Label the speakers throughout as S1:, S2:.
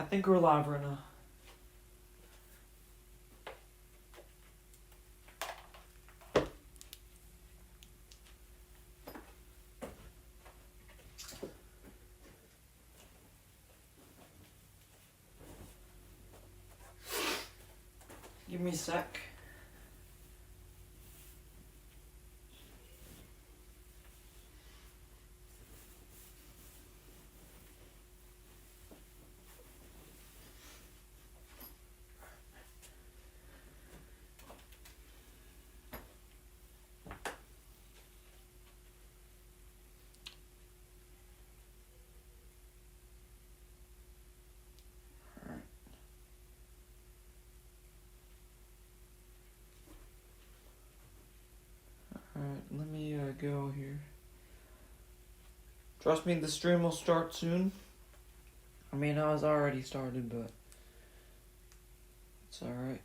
S1: I think we're live right now. Give me a sec. Alright, let me go here. Trust me, the stream will start soon. I mean, I was already started, but it's alright.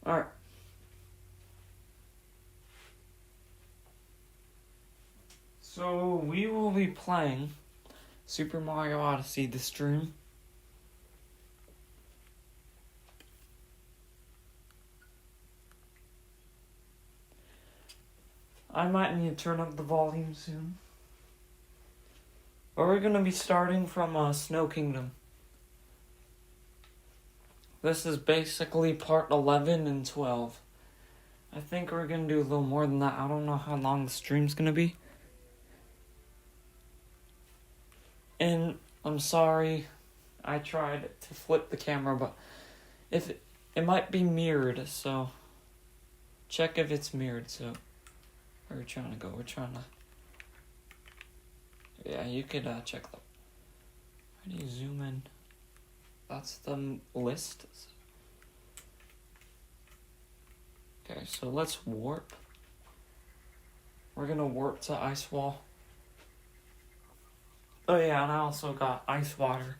S1: Alright. So, we will be playing Super Mario Odyssey this stream. I might need to turn up the volume soon. But we're going to be starting from Snow Kingdom. This is basically part 11 and 12. I think we're going to do a little more than that. I don't know how long the stream's going to be. And I'm sorry, I tried to flip the camera, but if it might be mirrored, so check if it's mirrored. So where are we trying to go? We're trying to, yeah, you could check that. How do you zoom in? That's the list. Okay, so let's warp. We're gonna warp to Ice Wall. Oh yeah, and I also got ice water.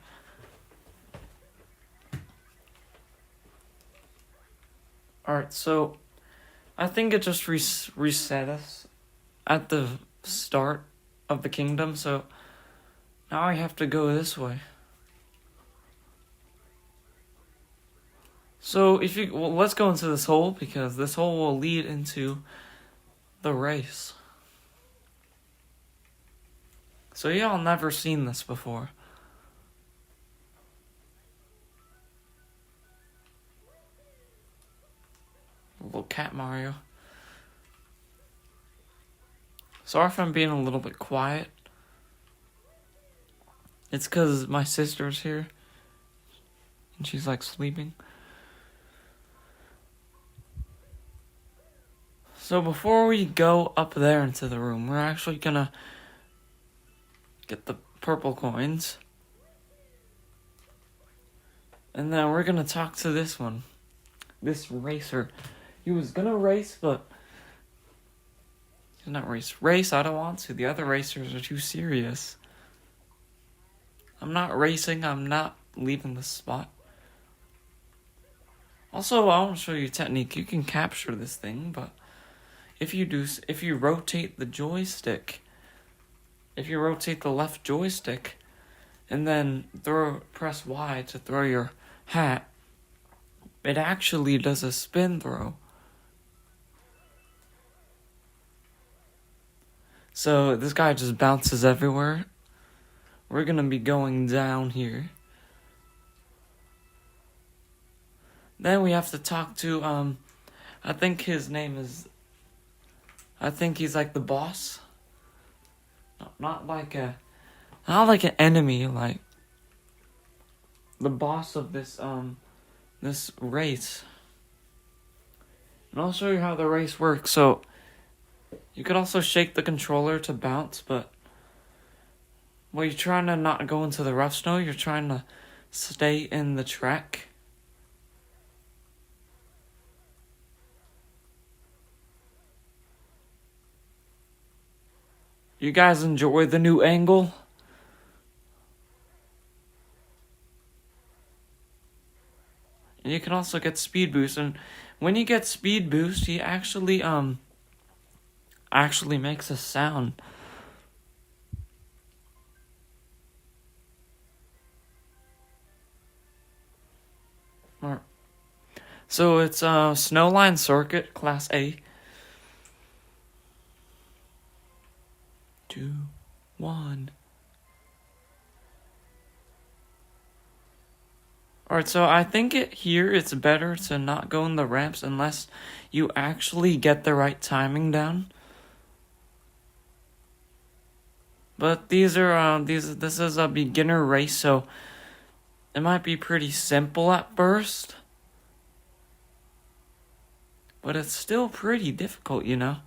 S1: Alright, so I think it just reset us at the start of the kingdom, so now I have to go this way. So let's go into this hole, because this hole will lead into the race. So y'all never seen this before. Little cat Mario. Sorry if I'm being a little bit quiet. It's because my sister's here. And she's like sleeping. So before we go up there into the room, we're actually gonna get the purple coins. And then we're gonna talk to this one. This racer. He was gonna race, but he's not race. I don't want to. The other racers are too serious. I'm not racing. I'm not leaving the spot. Also, I want to show you a technique. You can capture this thing, but if you rotate the joystick, if you rotate the left joystick, and then press Y to throw your hat, it actually does a spin throw. So this guy just bounces everywhere. We're gonna be going down here. Then we have to talk to, I think his name is, I think he's like the boss. Not like an enemy, like the boss of this race. And I'll show you how the race works. So you could also shake the controller to bounce, but well, you're trying to not go into the rough snow, you're trying to stay in the track. You guys enjoy the new angle? And you can also get speed boost, and when you get speed boost, you actually actually makes a sound. So it's a Snowline Circuit Class A. 2, 1. Alright, so I think here it's better to not go in the ramps unless you actually get the right timing down. But this is a beginner race, so it might be pretty simple at first. But it's still pretty difficult, you know.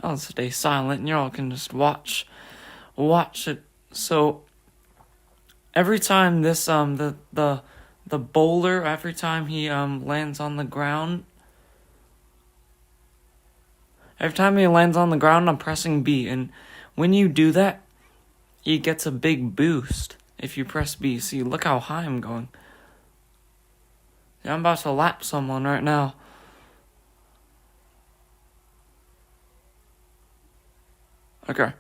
S1: I'll stay silent and y'all can just watch it. So every time this the bowler, every time he lands on the ground, I'm pressing B, and when you do that, he gets a big boost if you press B. See, look how high I'm going. I'm about to lap someone right now. Okay.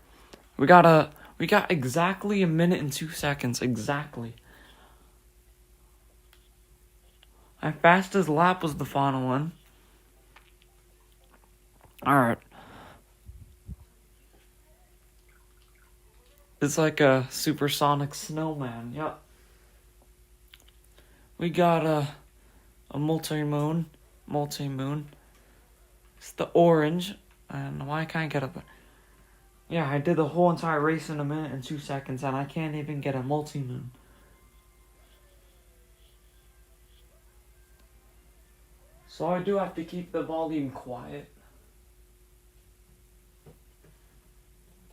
S1: We got exactly a minute and 2 seconds. Exactly. My fastest lap was the final one. Alright. It's like a supersonic snowman. Yep. We got a multi-moon. It's the orange. I don't know why I can't get up. Yeah, I did the whole entire race in a minute and 2 seconds, and I can't even get a multi-moon. So I do have to keep the volume quiet.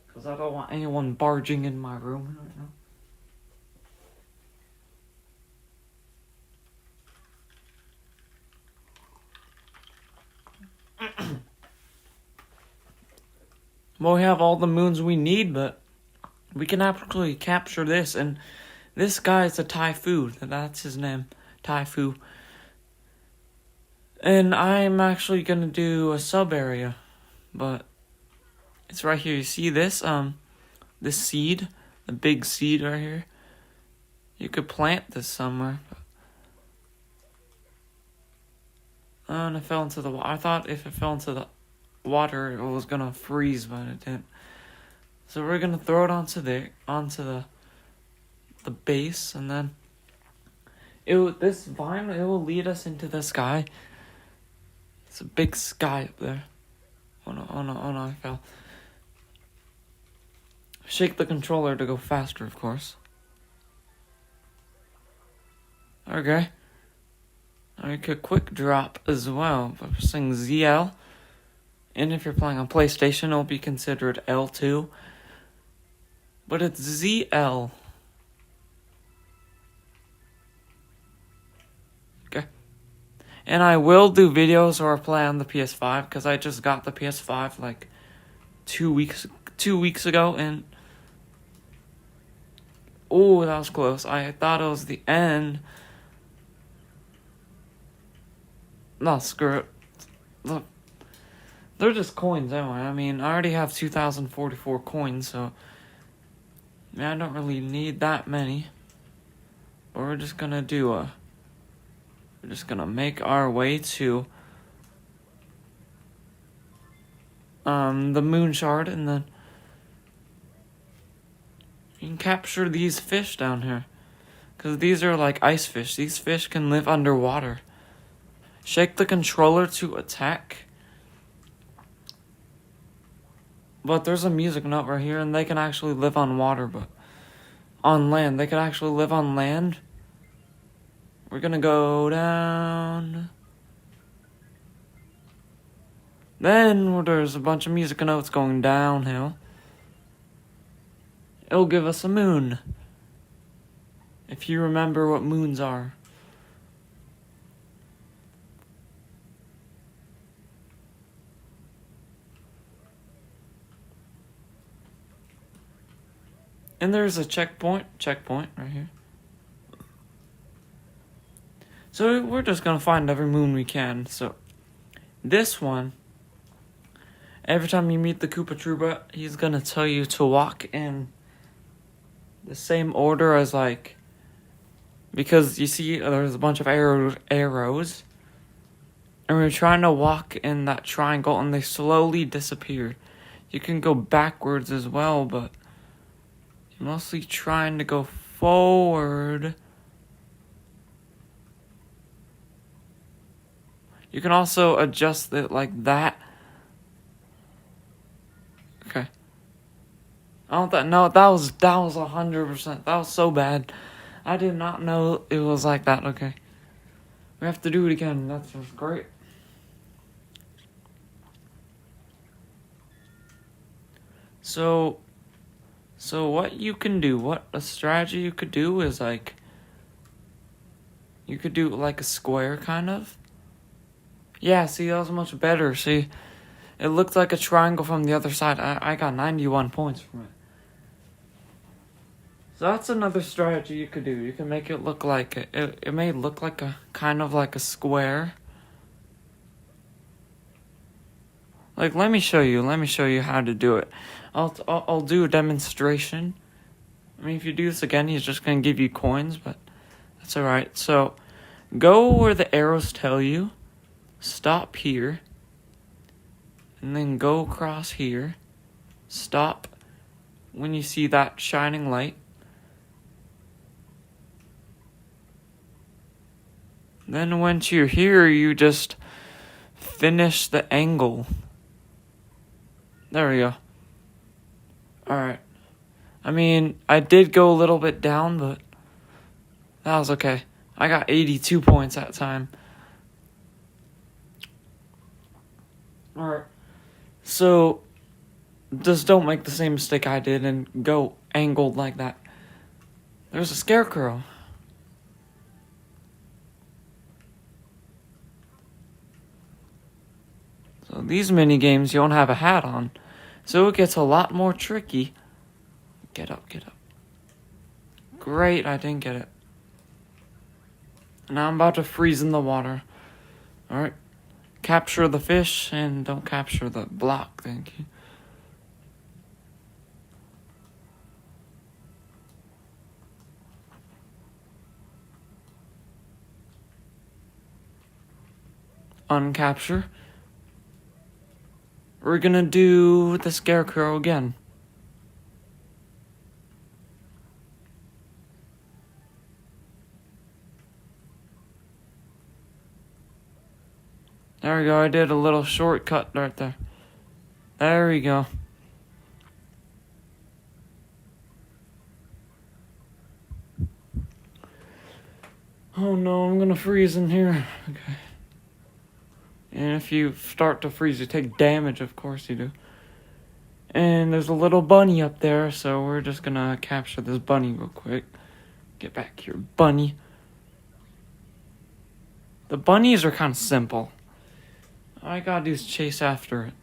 S1: Because I don't want anyone barging in my room right now. Well, we have all the moons we need, but we can actually capture this, and this guy is a Typhoo. That's his name, Typhoo. And I'm actually gonna do a sub area, but it's right here. You see this? This seed, the big seed right here. You could plant this somewhere. And it fell into the water. I thought if it fell into the water, it was gonna freeze, but it didn't. So we're gonna throw it onto the base, and then this vine will lead us into the sky. It's a big sky up there. Oh no, I fell. Shake the controller to go faster, of course. Okay. I could quick drop as well by pressing ZL. And if you're playing on PlayStation, it'll be considered L2. But it's ZL. Okay. And I will do videos or play on the PS5, because I just got the PS5 like 2 weeks ago, and oh, that was close. I thought it was the end. No, screw it. Look, they're just coins anyway. I mean, I already have 2,044 coins, so yeah, I don't really need that many. But we're just gonna make our way to the moon shard, and then you can capture these fish down here, because these are like ice fish. These fish can live underwater. Shake the controller to attack. But there's a music note right here, and they can actually live on water, but on land. They can actually live on land. We're gonna go down. Then there's a bunch of music notes going downhill. It'll give us a moon. If you remember what moons are. And there's a checkpoint right here. So we're just gonna find every moon we can. So this one, every time you meet the Koopa Troopa, he's gonna tell you to walk in the same order as, like, because you see there's a bunch of arrows, and we're trying to walk in that triangle, and they slowly disappear. You can go backwards as well, but you're mostly trying to go forward. You can also adjust it like that. Okay. No, that was 100%. That was so bad. I did not know it was like that. Okay. We have to do it again. That's just great. So what you can do, what a strategy you could do is, like, you could do like a square kind of. Yeah, see, that was much better. See, it looked like a triangle from the other side. I got 91 points from it. So that's another strategy you could do. You can make it look like it may look like a kind of like a square. Like, let me show you how to do it. I'll do a demonstration. I mean, if you do this again, he's just gonna give you coins, but that's all right. So, go where the arrows tell you. Stop here. And then go across here. Stop when you see that shining light. Then once you're here, you just finish the angle. There we go. Alright. I mean, I did go a little bit down, but that was okay. I got 82 points that time. Alright. So, just don't make the same mistake I did and go angled like that. There's a scarecrow. So these mini games, you don't have a hat on. So it gets a lot more tricky. Get up, get up. Great, I didn't get it. Now I'm about to freeze in the water. Alright. Capture the fish and don't capture the block, thank you. Uncapture. We're gonna do the scarecrow again. There we go, I did a little shortcut right there. There we go. Oh no, I'm gonna freeze in here. Okay. And if you start to freeze, you take damage, of course you do. And there's a little bunny up there, so we're just gonna capture this bunny real quick. Get back here, bunny. The bunnies are kind of simple. All I gotta do is chase after it.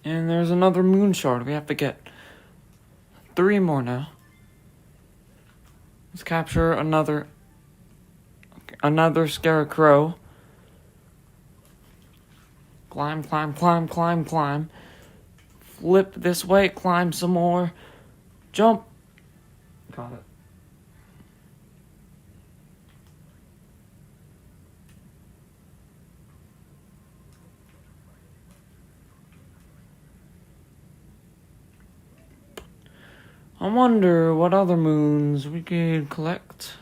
S1: And there's another moon shard. We have to get 3 more now. Let's capture another scarecrow. Climb, climb, climb, climb, climb. Flip this way, climb some more. Jump. Got it. I wonder what other moons we could collect.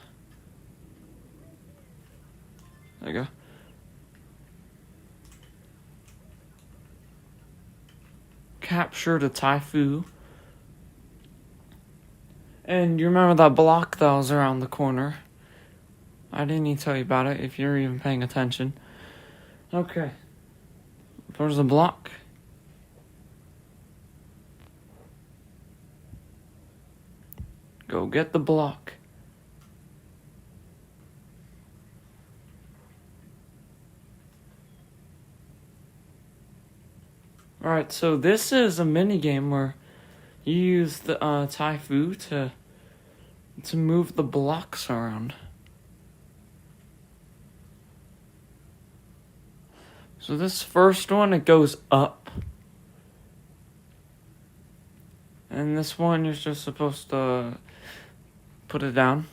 S1: There you go. Capture the Typhoo. And you remember that block that was around the corner? I didn't even tell you about it if you're even paying attention. Okay. There's a block. Go get the block. Alright, so this is a mini game where you use the Taifu to move the blocks around. So this first one, it goes up. And this one, you're just supposed to put it down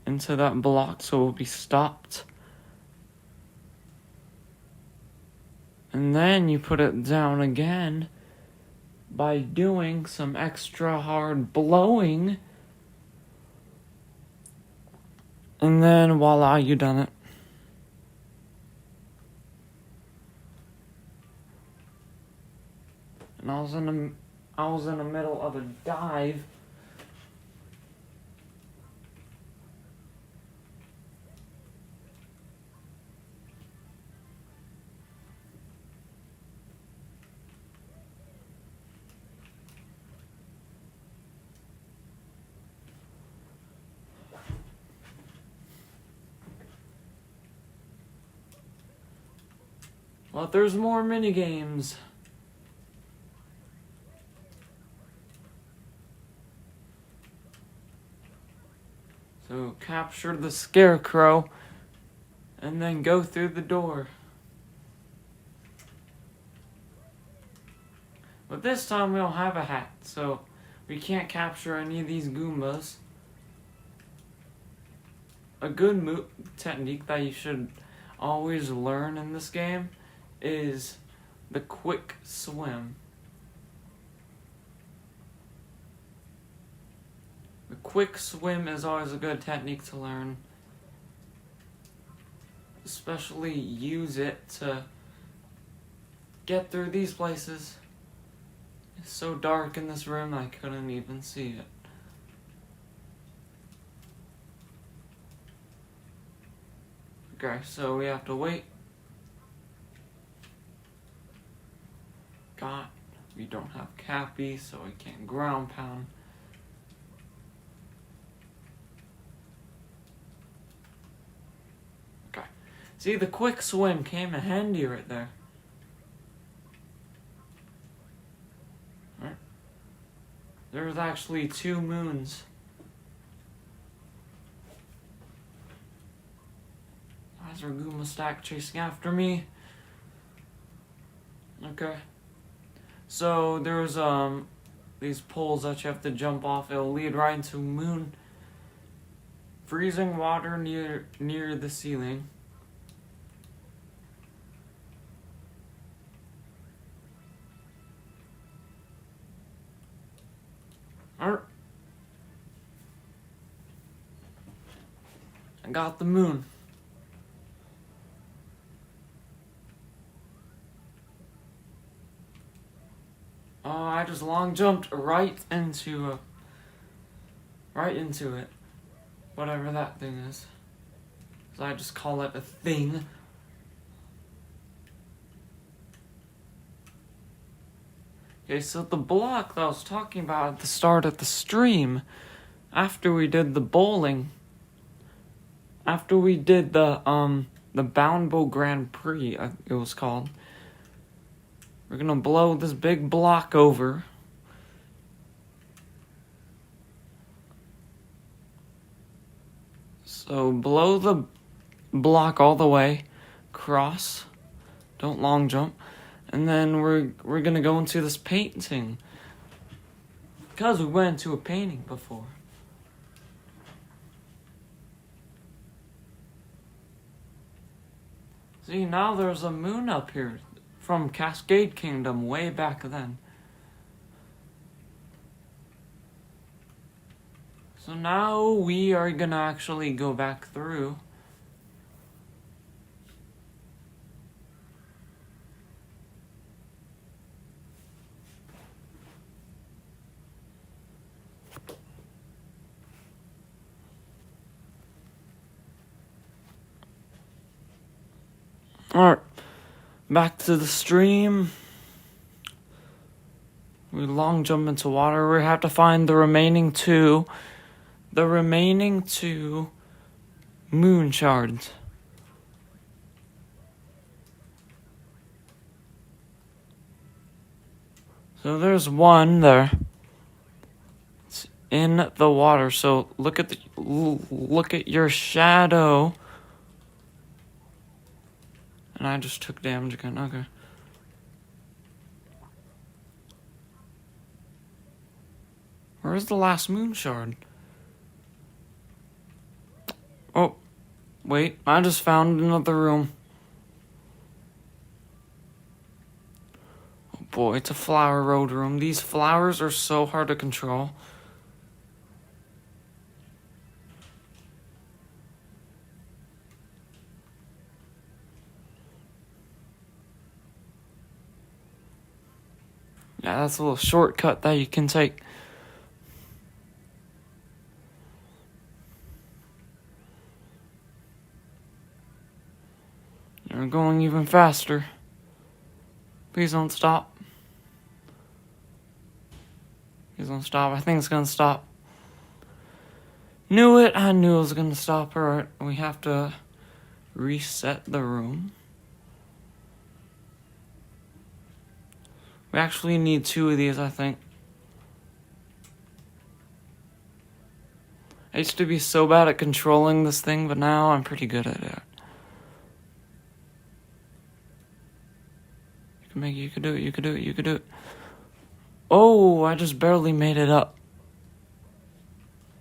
S1: into that block so it will be stopped. And then you put it down again by doing some extra hard blowing. And then voila, you done it. And I was in the middle of a dive. But there's more mini games. So capture the scarecrow and then go through the door. But this time we don't have a hat, so we can't capture any of these Goombas. A good technique that you should always learn in this game is the quick swim. The quick swim is always a good technique to learn. Especially use it to get through these places. It's so dark in this room I couldn't even see it. Okay, so we have to wait. We don't have Cappy, so we can't ground pound. Okay. See, the quick swim came in handy right there. Right. There's actually 2 moons. Why is there a Goomba stack chasing after me? Okay. So there's these poles that you have to jump off. It'll lead right into moon. Freezing water near the ceiling. I got the moon. Oh, I just long jumped right into it. Whatever that thing is. So I just call it a thing. Okay, so the block that I was talking about at the start of the stream, after we did the bowling, after we did the Boundbow Grand Prix, it was called, we're gonna blow this big block over. So blow the block all the way, cross, don't long jump, and then we're gonna go into this painting. Because we went into a painting before. See, now there's a moon up here from Cascade Kingdom way back then. So now we are gonna actually go back through. Alright, back to the stream. We long jump into water. We have to find the remaining two moon shards. So there's one there. It's in the water. So look at your shadow. And I just took damage again. Okay. Where's the last moon shard? Oh, wait. I just found another room. Oh boy, it's a flower road room. These flowers are so hard to control. Yeah, that's a little shortcut that you can take. You're going even faster. Please don't stop. Please don't stop. I think it's gonna stop. Knew it. I knew it was gonna stop. Alright, we have to reset the room. We actually need 2 of these, I think. I used to be so bad at controlling this thing, but now I'm pretty good at it. You can do it, you can do it, you can do it. Oh, I just barely made it up.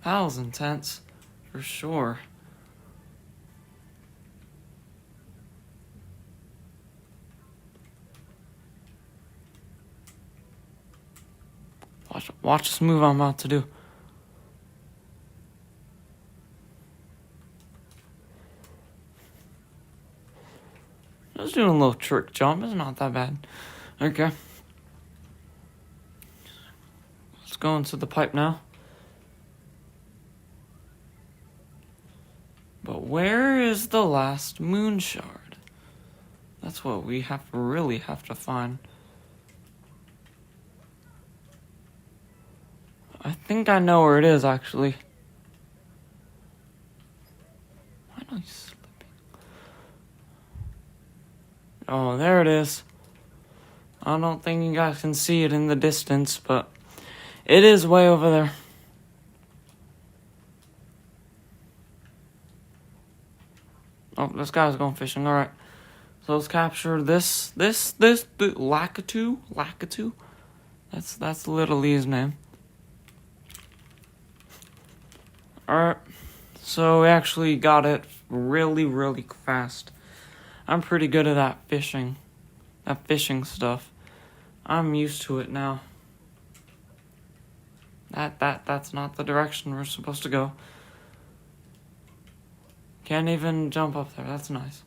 S1: That was intense, for sure. Watch this move I'm about to do. Just doing a little trick jump. It's not that bad. Okay. Let's go into the pipe now. But where is the last moon shard? That's what we really have to find. I think I know where it is, actually. Why not you slipping? Oh, there it is. I don't think you guys can see it in the distance, but it is way over there. Oh, this guy's going fishing. Alright. So let's capture this Lakitu. That's Little Lee's name. Alright. So we actually got it really, really fast. I'm pretty good at that fishing stuff. I'm used to it now. That's not the direction we're supposed to go. Can't even jump up there. That's nice.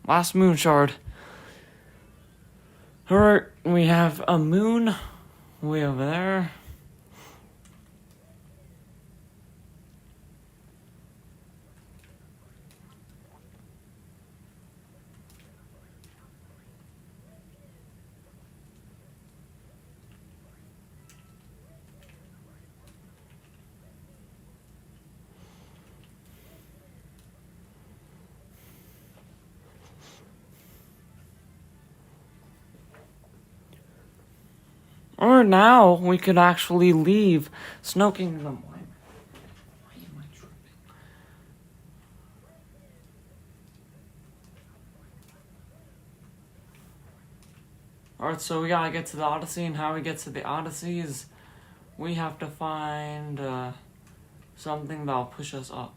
S1: Last moon shard. Alright, we have a moon way over there. Or now we could actually leave Snow Kingdom. Why am I tripping? Alright, so we gotta get to the Odyssey, and how we get to the Odyssey is we have to find something that'll push us up.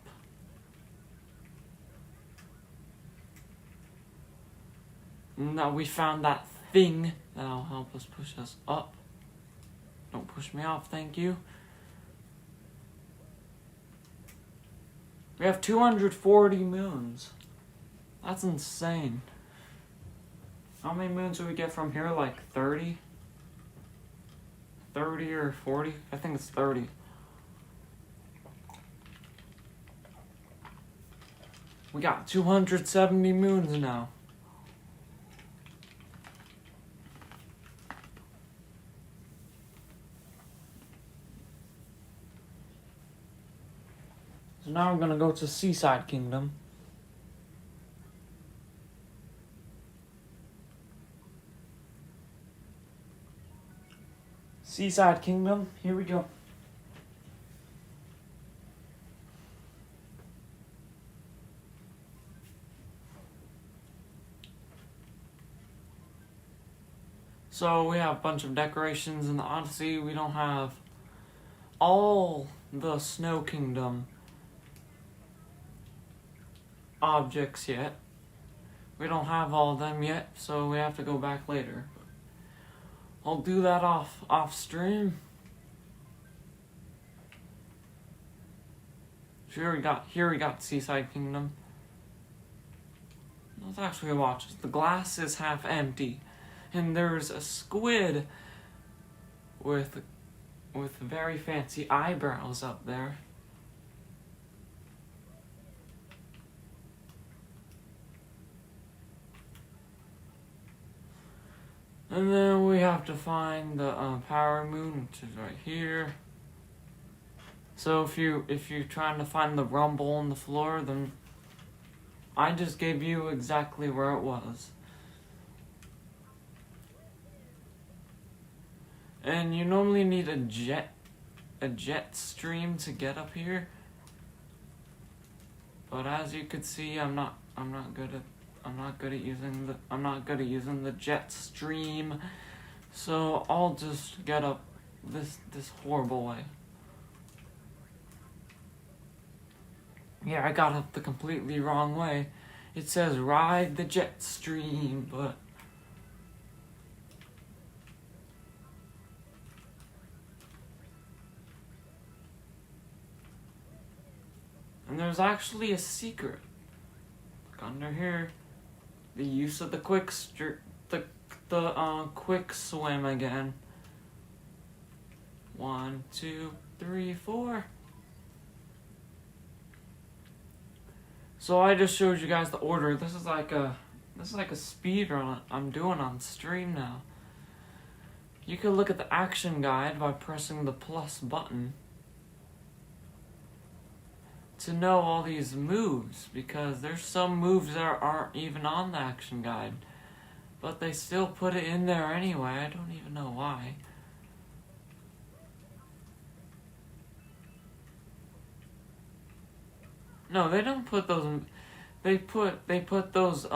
S1: Now we found that thing that'll help us push us up. Don't push me off, thank you. We have 240 moons. That's insane. How many moons do we get from here? Like 30? 30 or 40? I think it's 30. We got 270 moons now. So now we're gonna go to Seaside Kingdom. Seaside Kingdom, here we go. So we have a bunch of decorations in the Odyssey. We don't have all the Snow Kingdom objects yet. We don't have all of them yet, so we have to go back later. I'll do that off stream. Here we got Seaside Kingdom. Let's actually watch. The glass is half empty, and there's a squid with very fancy eyebrows up there. And then we have to find the power moon, which is right here. So if you're trying to find the rumble on the floor, then I just gave you exactly where it was. And you normally need a jet stream to get up here. But as you could see, I'm not good at using the jet stream. So I'll just get up this horrible way. Yeah, I got up the completely wrong way. It says ride the jet stream, but and there's actually a secret. Look under here. The use of the quick quick swim again. 1, 2, 3, 4. So I just showed you guys the order. This is like a speed run I'm doing on stream now. You can look at the action guide by pressing the plus button to know all these moves, because there's some moves that aren't even on the action guide, but they still put it in there anyway. I don't even know why. No, they don't put those. They put those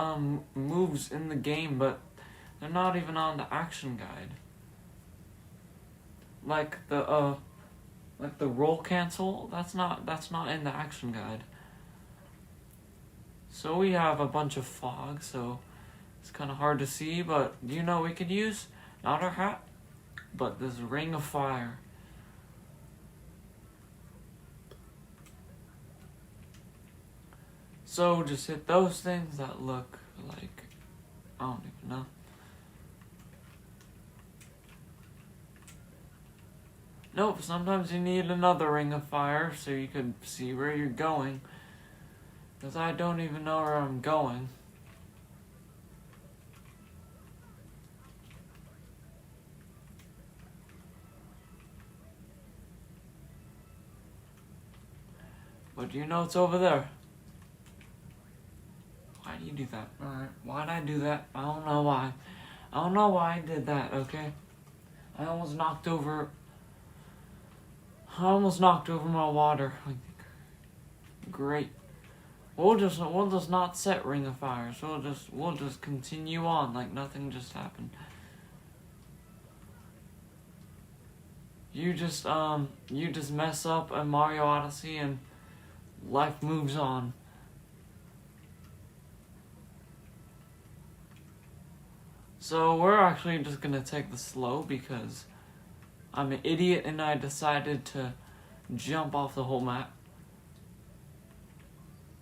S1: moves in the game, but they're not even on the action guide. Like the roll cancel. That's not in the action guide. So we have a bunch of fog, so it's kind of hard to see. But you know we could use not our hat, but this ring of fire. So just hit those things that look like, I don't even know. Nope, sometimes you need another ring of fire so you can see where you're going. Because I don't even know where I'm going. But you know it's over there. Why do you do that? Alright, why'd I do that? I don't know why. I don't know why I did that, okay? I almost knocked over my water. Great. We'll just not set Ring of Fire. So we'll just continue on like nothing just happened. You just mess up a Mario Odyssey and life moves on. So we're actually just gonna take the slow because I'm an idiot and I decided to jump off the whole map.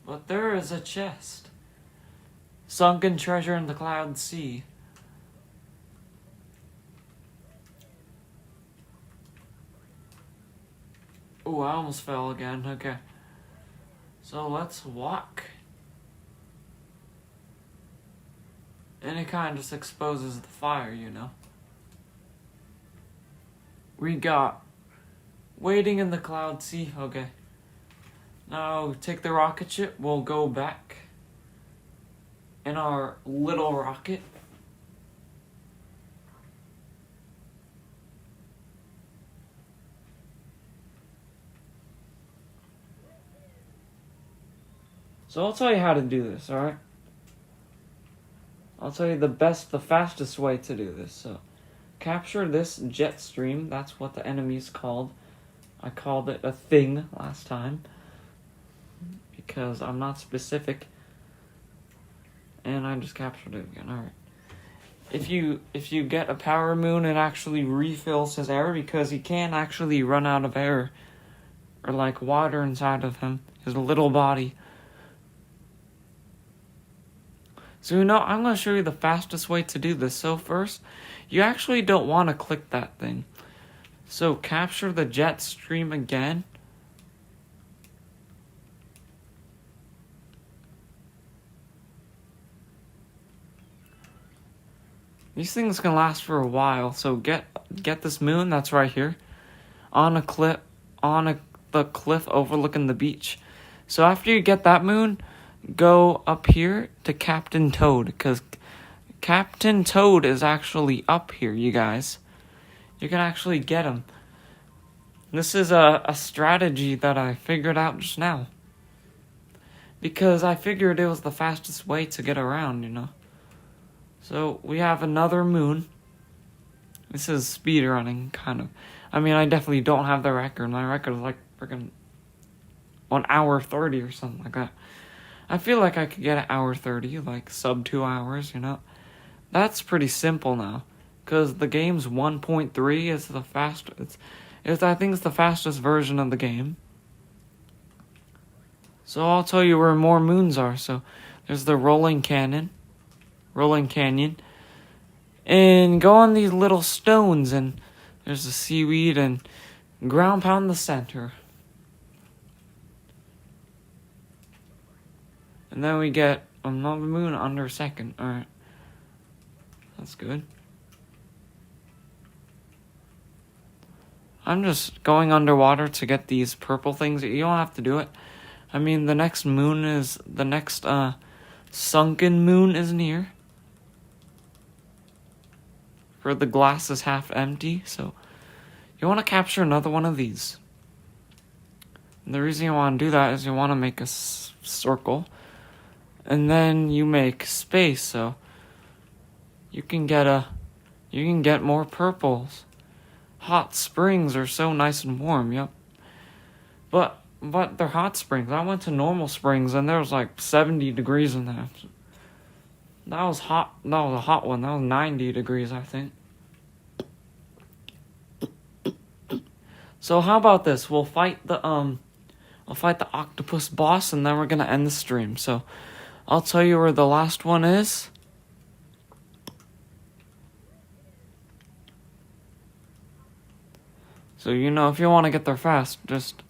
S1: But there is a chest. Sunken treasure in the cloud sea. Ooh, I almost fell again. Okay. So let's walk. And it kind of just exposes the fire, you know. We got waiting in the cloud sea. Okay. Now take the rocket ship. We'll go back in our little rocket. So I'll tell you how to do this, alright? I'll tell you the fastest way to do this. So, capture this jet stream. That's what the enemy's called. I called it a thing last time because I'm not specific, and I just captured it again. Alright. If you get a power moon, it actually refills his air because he can't actually run out of air or like water inside of him, his little body. So I'm going to show you the fastest way to do this. So first, you actually don't want to click that thing. So capture the jet stream again. These things can last for a while. So get this moon that's right here on a cliff, the cliff overlooking the beach. So after you get that moon, go up here to Captain Toad, because Captain Toad is actually up here, you guys. You can actually get him. This is a strategy that I figured out just now, because I figured it was the fastest way to get around, So we have another moon. This is speed running, kind of. I mean, I definitely don't have the record. My record is like freaking 1 hour 30 or something like that. I feel like I could get an hour 30, like sub 2 hours, That's pretty simple now, because the game's 1.3 is the fastest. I think it's the fastest version of the game. So I'll tell you where more moons are. So there's the rolling canyon, and go on these little stones, and there's the seaweed, and ground pound the center. And then we get another moon under a second. Alright. That's good. I'm just going underwater to get these purple things. You don't have to do it. I mean, the next sunken moon is near. For the glass is half empty, so you want to capture another one of these. And the reason you want to do that is you want to make a circle. And then you make space, so you can get more purples. Hot springs are so nice and warm, yep. But they're hot springs. I went to normal springs and there was like 70 degrees in there. That was hot. That was a hot one. That was 90 degrees, I think. So how about this? We'll fight the octopus boss, and then we're gonna end the stream. So I'll tell you where the last one is. So if you want to get there fast, just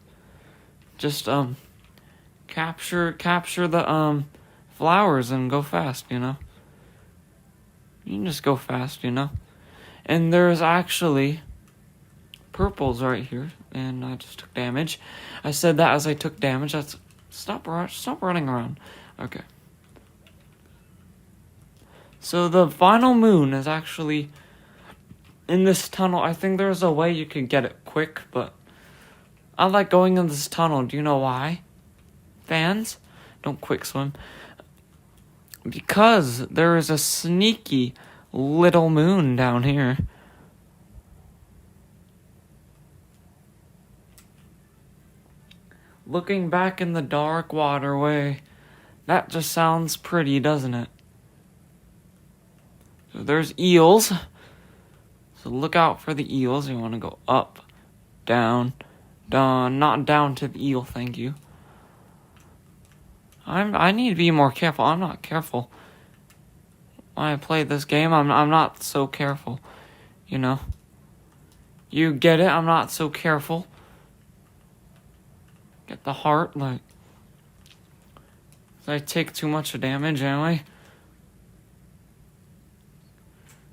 S1: capture the flowers and go fast, You can just go fast, And there's actually purples right here, and I just took damage. I said that as I took damage. That's stop running around. Okay. So the final moon is actually in this tunnel. I think there's a way you could get it quick, but I like going in this tunnel. Do you know why? Fans, don't quick swim. Because there is a sneaky little moon down here. Looking back in the dark waterway. That just sounds pretty, doesn't it? So there's eels. So look out for the eels. You want to go up, down, not down to the eel, thank you. I need to be more careful. I'm not careful. When I play this game, I'm not so careful. You get it? I'm not so careful. Get the heart, I take too much damage anyway.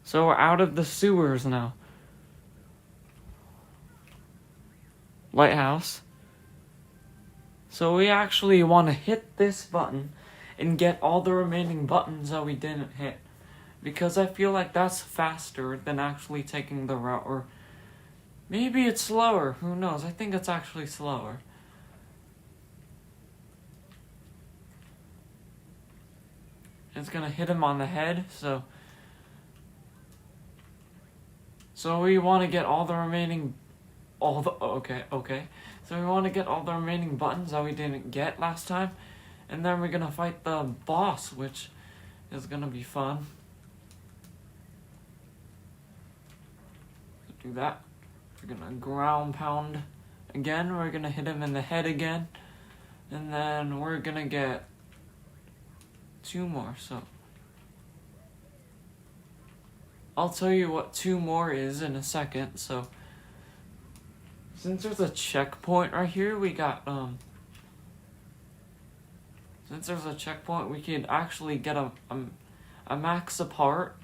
S1: So we're out of the sewers now. Lighthouse. So we actually want to hit this button and get all the remaining buttons that we didn't hit. Because I feel like that's faster than actually taking the route. Or maybe it's slower. Who knows? I think it's actually slower. It's gonna hit him on the head, so we want to get all the remaining, okay. So we want to get all the remaining buttons that we didn't get last time, and then we're gonna fight the boss, which is gonna be fun. Do that. We're gonna ground pound again. We're gonna hit him in the head again, and then we're gonna get 2 more. So I'll tell you what 2 more is in a second. So since there's a checkpoint right here, we got since there's a checkpoint, we could actually get a max apart,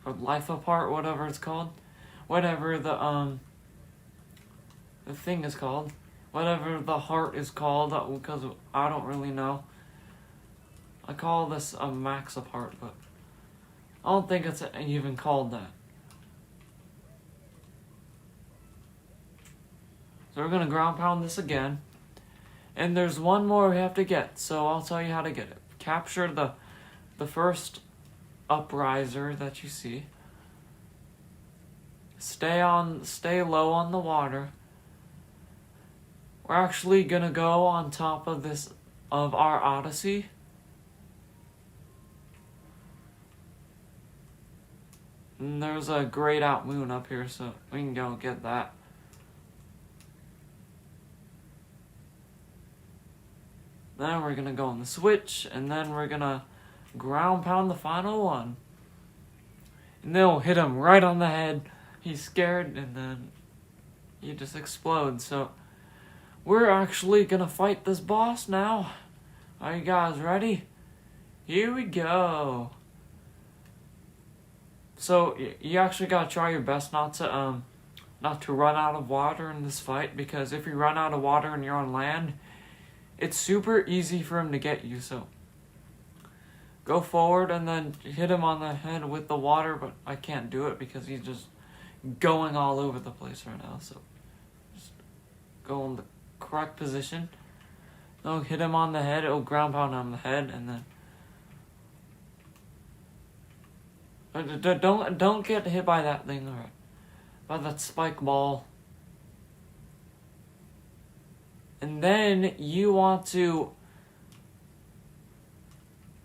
S1: or life apart, whatever it's called, whatever the thing is called, whatever the heart is called, because I don't really know. I call this a max apart, but I don't think it's even called that. So we're gonna ground pound this again. And there's one more we have to get, so I'll tell you how to get it. Capture the first upriser that you see. Stay low on the water. We're actually gonna go on top of our Odyssey. And there's a grayed out moon up here, so we can go get that. Then we're gonna go on the switch, and then we're gonna ground pound the final one. And then we'll hit him right on the head. He's scared, and then he just explodes. So we're actually gonna fight this boss now. Are you guys ready? Here we go. So you actually gotta try your best not to run out of water in this fight, because if you run out of water and you're on land, it's super easy for him to get you. So go forward and then hit him on the head with the water, but I can't do it because he's just going all over the place right now. So just go in the correct position. I'll hit him on the head, it'll ground pound on the head, and then don't get hit by that thing, alright. By that spike ball. And then you want to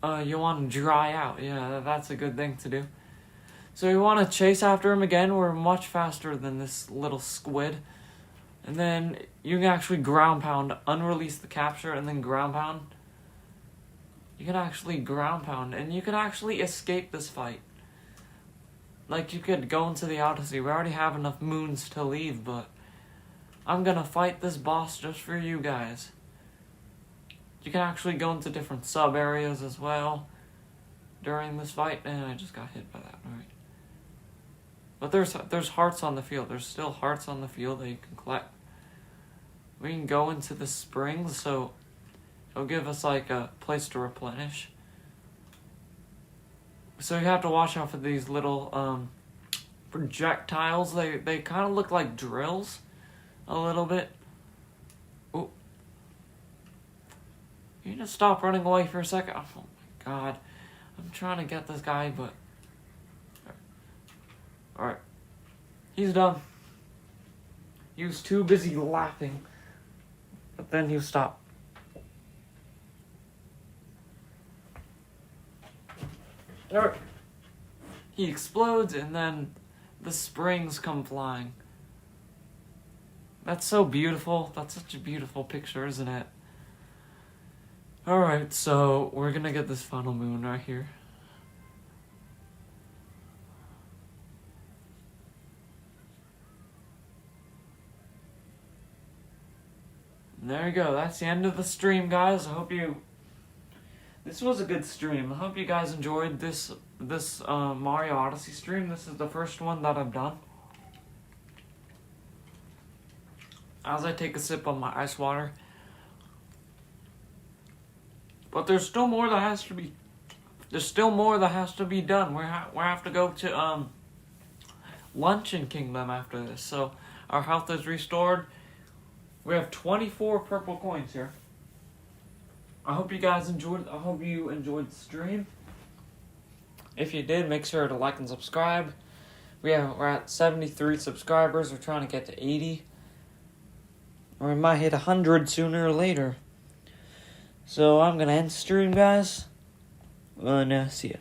S1: dry out. Yeah, that's a good thing to do. So you want to chase after him again. We're much faster than this little squid. And then you can actually ground pound, unrelease the capture, and then ground pound. You can actually ground pound, and you can actually escape this fight. Like, you could go into the Odyssey. We already have enough moons to leave, but I'm gonna fight this boss just for you guys. You can actually go into different sub-areas as well during this fight, and I just got hit by that, alright. But there's hearts on the field. There's still hearts on the field that you can collect. We can go into the springs, so it'll give us like a place to replenish. So you have to watch out for these little projectiles. They kind of look like drills a little bit. Ooh. You just stop running away for a second. Oh my god. I'm trying to get this guy, but... Alright. He's done. He was too busy laughing. But then he'll stop. Alright. He explodes, and then the springs come flying. That's so beautiful. That's such a beautiful picture, isn't it? Alright, so we're gonna get this final moon right here. And there you go. That's the end of the stream, guys. I hope you... This was a good stream. I hope you guys enjoyed this Mario Odyssey stream. This is the first one that I've done. As I take a sip of my ice water. But there's still more that has to be... There's still more that has to be done. We have to go to Luncheon Kingdom after this. So our health is restored. We have 24 purple coins here. I hope you guys enjoyed. I hope you enjoyed the stream. If you did, make sure to like and subscribe. We're at 73 subscribers. We're trying to get to 80. Or we might hit 100 sooner or later. So I'm going to end the stream, guys. And see ya.